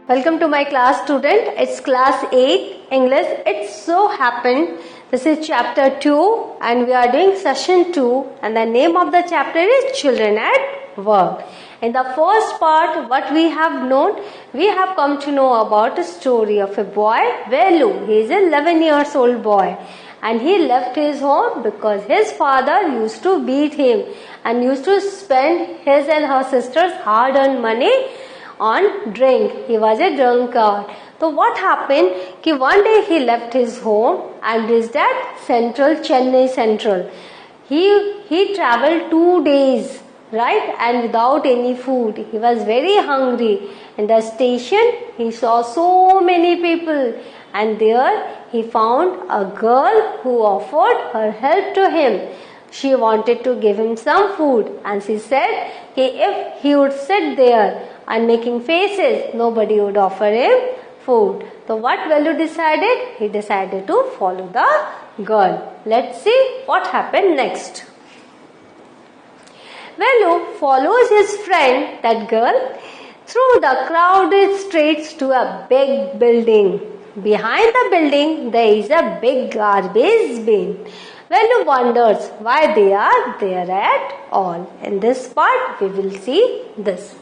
Welcome to my class, student. It's class 8 English. It so happened this is chapter 2 and we are doing session 2 and the name of the chapter is Children at Work. In the first part, what we have known, we have come to know about the story of a boy, Velu. He is an 11 years old boy and he left his home because his father used to beat him and used to spend his and her sister's hard-earned money on drink. He was a drunkard. So what happened? Ki one day he left his home and reached at Central, Chennai Central. He traveled 2 days, right? And without any food. He was very hungry. In the station, he saw so many people. And there he found a girl who offered her help to him. She wanted to give him some food. And she said, if he would sit there and making faces, nobody would offer him food. So what Velu decided? He decided to follow the girl. Let's see what happened next. Velu follows his friend, that girl, through the crowded streets to a big building. Behind the building, there is a big garbage bin. Velu wonders why they are there at all. In this part, we will see this.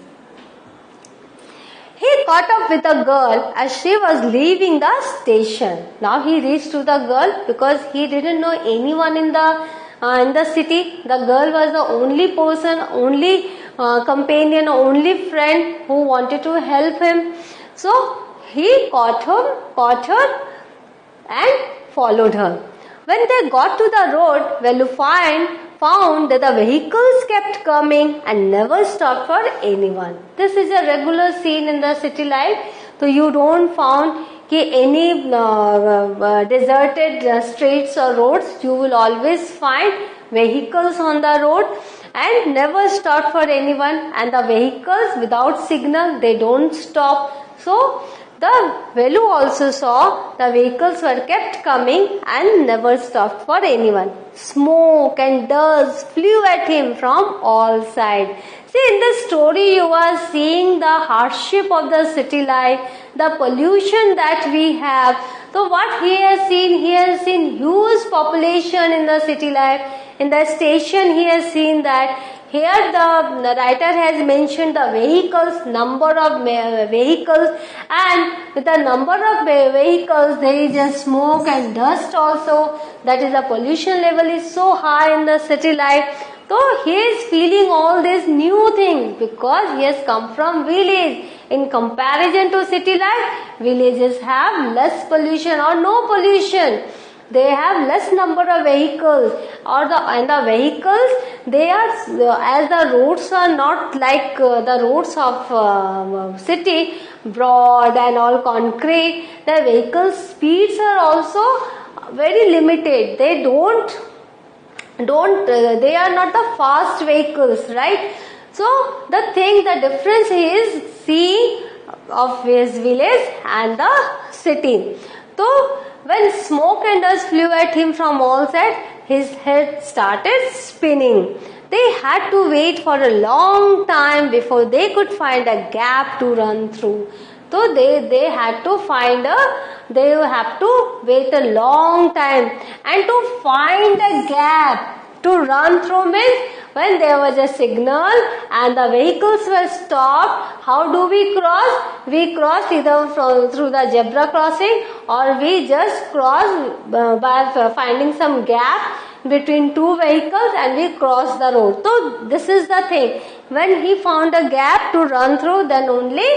He caught up with a girl as she was leaving the station. Now he reached to the girl because he didn't know anyone in the city. The girl was the only person, only companion, only friend who wanted to help him. So he caught her and followed her. When they got to the road, Velu found that the vehicles kept coming and never stopped for anyone. This is a regular scene in the city life. So you don't find any deserted streets or roads. You will always find vehicles on the road and never stop for anyone. And the vehicles without signal, they don't stop. So the Velu also saw the vehicles were kept coming and never stopped for anyone. Smoke and dust flew at him from all sides. See, in this story you are seeing the hardship of the city life, the pollution that we have. So what he has seen huge population in the city life. In the station he has seen that. Here the writer has mentioned the vehicles, number of vehicles, and with the number of vehicles there is a smoke and dust also. That is, the pollution level is so high in the city life. So he is feeling all these new things because he has come from village. In comparison to city life, villages have less pollution or no pollution. They have less number of vehicles, and the vehicles, they are, as the roads are not like the roads of city, broad and all concrete. The vehicle speeds are also very limited. They they are not the fast vehicles, right? So the difference is seeing of his village and the city. So when smoke and dust flew at him from all sides, his head started spinning. They had to wait for a long time before they could find a gap to run through. So they have to wait a long time, and to find a gap to run through means when there was a signal and the vehicles were stopped, how do we cross? We cross either through the zebra crossing, or we just cross by finding some gap between two vehicles and we cross the road. So this is the thing. When he found a gap to run through, then only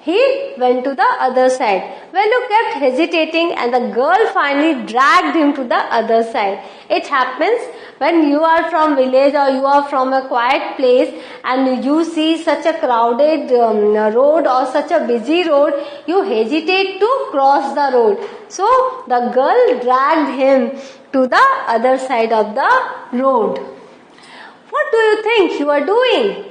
he went to the other side. Velu kept hesitating and the girl finally dragged him to the other side. It happens when you are from village or you are from a quiet place and you see such a crowded road or such a busy road, you hesitate to cross the road. So the girl dragged him to the other side of the road. What do you think you are doing?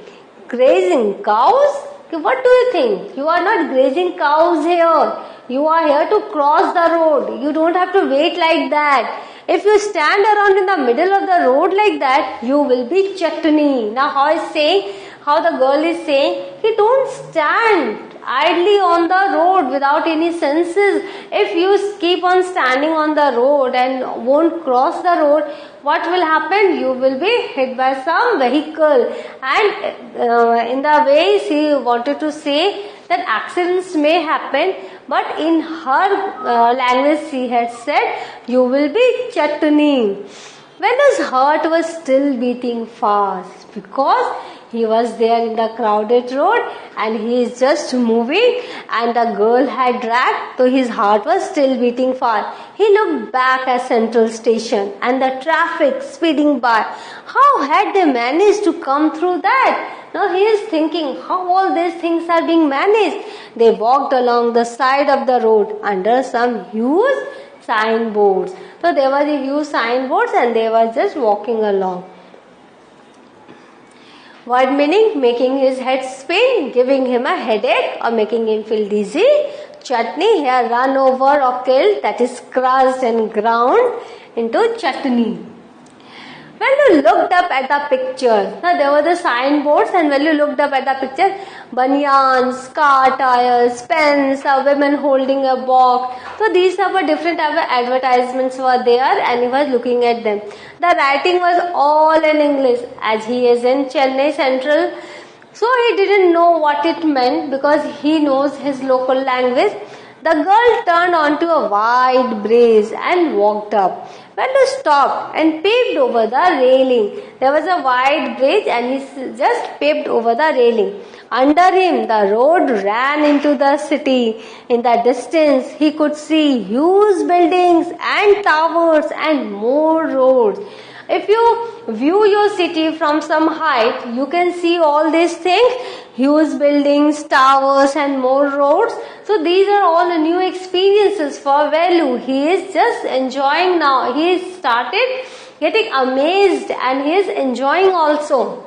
Grazing cows? What do you think? You are not grazing cows here. You are here to cross the road. You don't have to wait like that. If you stand around in the middle of the road like that, you will be chutney. Now how the girl is saying, he don't stand idly on the road without any senses. If you keep on standing on the road and won't cross the road, what will happen? You will be hit by some vehicle. And in the way she wanted to say that accidents may happen, but in her language she had said, you will be chutney. When his heart was still beating fast, because he was there in the crowded road and he is just moving and the girl had dragged, so his heart was still beating fast. He looked back at Central Station and the traffic speeding by. How had they managed to come through that? Now he is thinking how all these things are being managed. They walked along the side of the road under some huge signboards. So there was a huge signboards and they were just walking along. Word meaning, making his head spin, giving him a headache or making him feel dizzy. Chutney, here run over or killed, that is crushed and ground into chutney. When you looked up at the picture, now there were the signboards, and when you looked up at the picture, banyans, car tires, pens, a women holding a box. So these are different type of advertisements were there, and he was looking at them. The writing was all in English, as he is in Chennai Central. So he didn't know what it meant because he knows his local language. The girl turned onto a wide bridge and walked up. When he stopped and peeped over the railing, there was a wide bridge and he just peeped over the railing. Under him, the road ran into the city. In the distance, he could see huge buildings and towers and more roads. If you view your city from some height, you can see all these things, huge buildings, towers and more roads. So these are all the new experiences for Velu. He is just enjoying now. He started getting amazed and he is enjoying also.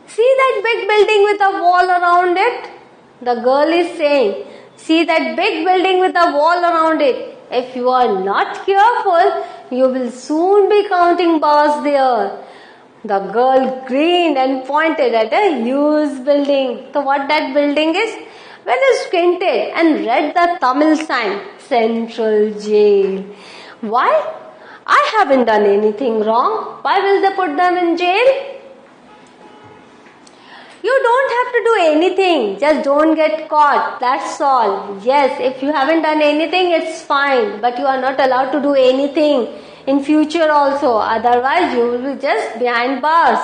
See that big building with a wall around it? The girl is saying, see that big building with a wall around it. If you are not careful, you will soon be counting bars there. The girl grinned and pointed at a huge building. So what that building is? When he squinted and read the Tamil sign, Central Jail. Why? I haven't done anything wrong. Why will they put them in jail? You don't have to do anything. Just don't get caught. That's all. Yes, if you haven't done anything, it's fine. But you are not allowed to do anything in future also. Otherwise, you will be just behind bars.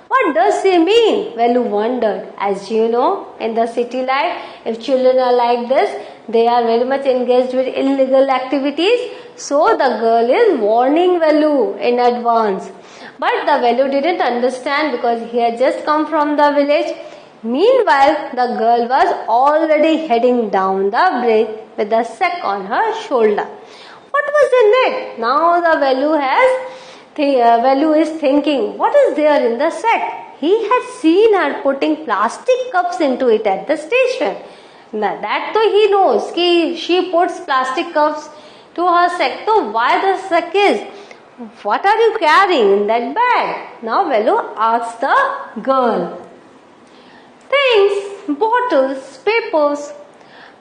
What does he mean? Velu wondered. As you know, in the city life, if children are like this, they are very much engaged with illegal activities. So the girl is warning Velu in advance. But the Velu didn't understand because he had just come from the village. Meanwhile, the girl was already heading down the bridge with the sack on her shoulder. What was in it? Now the Velu is thinking, what is there in the sack? He had seen her putting plastic cups into it at the station. Now that though he knows, she puts plastic cups to her sack. So why the sack is? What are you carrying in that bag? Now Velu asked the girl. Things, bottles, papers.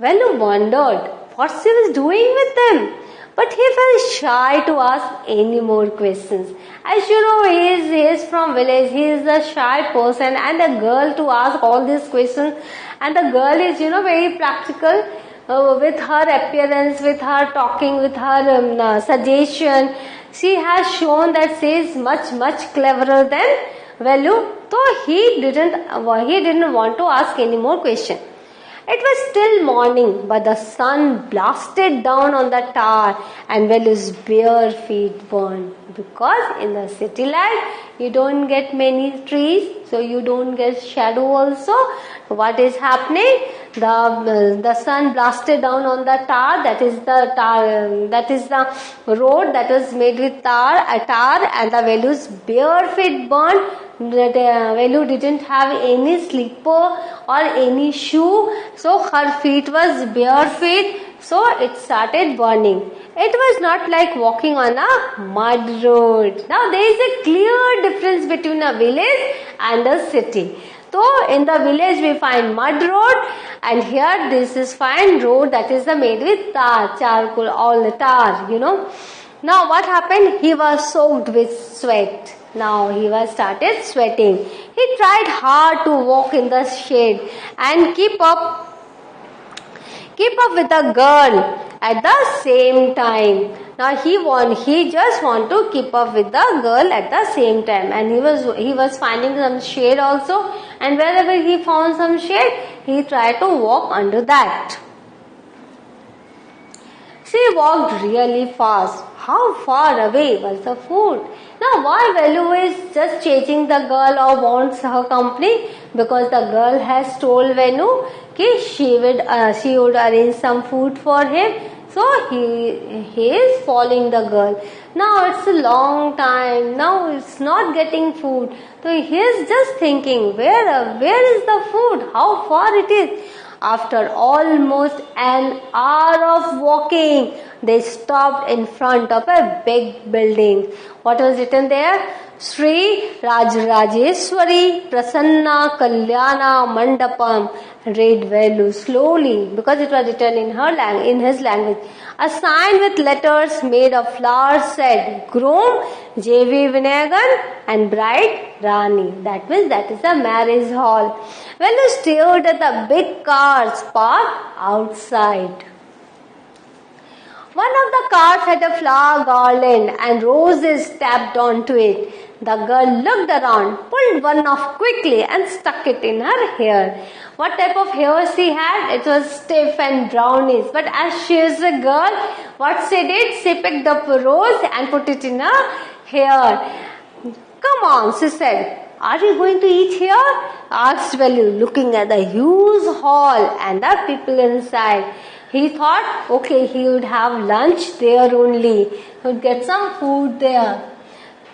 Velu wondered what she was doing with them. But he felt shy to ask any more questions. As you know, he is from village. He is a shy person and the girl to ask all these questions. And the girl is, very practical with her appearance, with her talking, with her suggestion. She has shown that she is much, much cleverer than Velu. So he didn't want to ask any more questions. It was still morning, but the sun blasted down on the tower and Velu's bare feet burned. Because in the city life, you don't get many trees, so you don't get shadow also. What is happening? The sun blasted down on the tar. That is the road that was made with tar, and the Velu's bare feet burned. Velu didn't have any slipper or any shoe, so her feet was bare feet, so it started burning. It was not like walking on a mud road. Now there is a clear difference between a village and a city. So in the village we find mud road, and here this is fine road that is made with tar, charcoal, all the tar, you know. Now what happened? He was soaked with sweat. Now he was started sweating. He tried hard to walk in the shade and keep up with the girl at the same time. Now he just want to keep up with the girl at the same time, and he was finding some shade also, and wherever he found some shade, he tried to walk under that. She walked really fast. How far away was the food? Now why Velu is just chasing the girl or wants her company? Because the girl has told Venu that she would arrange some food for him. So he is following the girl. Now it's a long time. Now it's not getting food. So he is just thinking, where is the food? How far it is? After almost an hour of walking, they stopped in front of a big building. What was written there? Sri Rajrajeswari Prasanna Kalyana Mandapam. Read Velu slowly because it was written in his language. A sign with letters made of flowers said, Groom J.V. Vinayagan and Bride Rani. That means that is the marriage hall. Velu stared at the big cars parked outside. One of the cars had a flower garland and roses tapped onto it. The girl looked around, pulled one off quickly and stuck it in her hair. What type of hair she had? It was stiff and brownish. But as she is a girl, what she did? She picked up a rose and put it in her hair. Come on, she said. Are you going to eat here? Asked Velu, looking at the huge hall and the people inside. He thought, okay, he would have lunch there only. He would get some food there.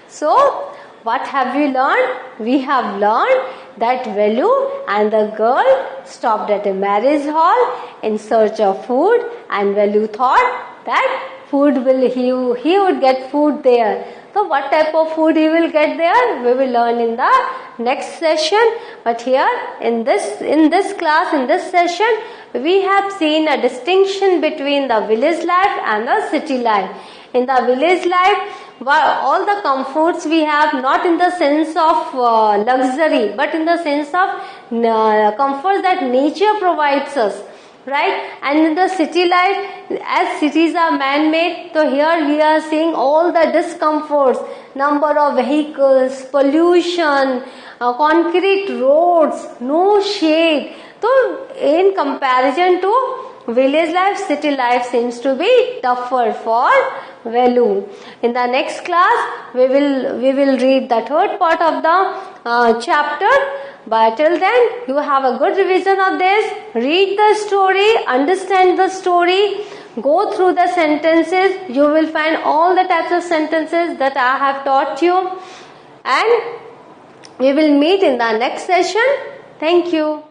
So, what have we learned? We have learned that Velu and the girl stopped at a marriage hall in search of food, and Velu thought that he would get food there. So what type of food he will get there, we will learn in the next session. But here in this class, in this session, we have seen a distinction between the village life and the city life. In the village life, all the comforts we have, not in the sense of luxury, but in the sense of comforts that nature provides us. Right? And in the city life, as cities are man-made, so here we are seeing all the discomforts, number of vehicles, pollution, concrete roads, no shade. So in comparison to village life, city life seems to be tougher for Velu. In the next class, we will read the third part of the chapter. But till then, you have a good revision of this. Read the story, understand the story, go through the sentences. You will find all the types of sentences that I have taught you. And we will meet in the next session. Thank you.